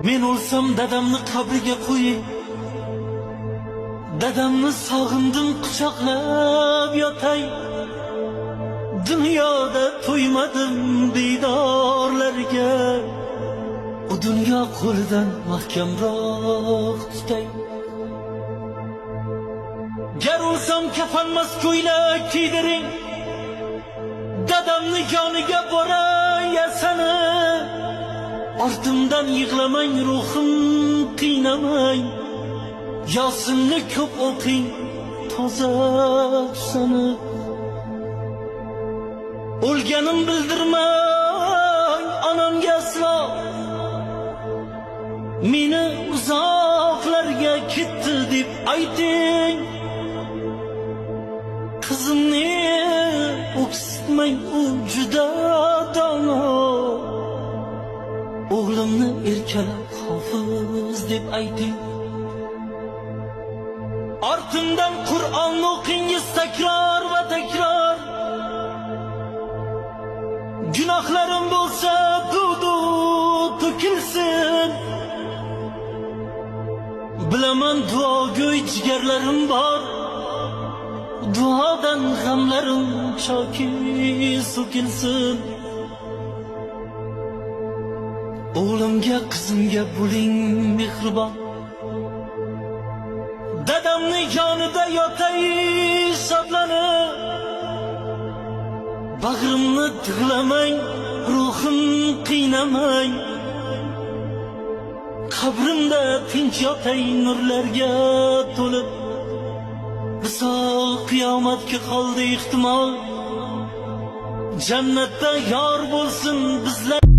Men o'lsam dadamni qabriga qo'ying. Dadamni sog'indim quchoqlab yotay. Dunyoda to'ymadim diydorlarga. Bu dunyo qo'lidan mahkamroq tutay. Gar o'lsam kafanmas ko'ylak kiydiring. Dadamni yoniga boray yasana. Ortimdan yig'lamang, ruhim qiynamang. Yosinni ko'p o'qing, toza tushsana. O'lganim bildirmang onamga aslo. Meni uzoqlarga ketdi deb ayting. Qizimni o'ksitmang, u juda dono. O'g'limni erkalab hofiz deb ayting. Ortimdan Qur'on o'qingiz takror va takror. Gunohlarim bo'lsa dudu to'kilsin. Bilaman duogo'y jigarlarim bor. Duodan g'amlarim choki so'kilsin. O'g'limga, qizimga bo'ling mehribon. Dadamni yonida yotay shodlanib. Bag'rimni tig'lamang, ruhim qiynamang. Qabrimda tinch yotay nurlarga to'lib. Misol qiyomatga qoldi ehtimol. Jannatda yor bo'lsin bizlar.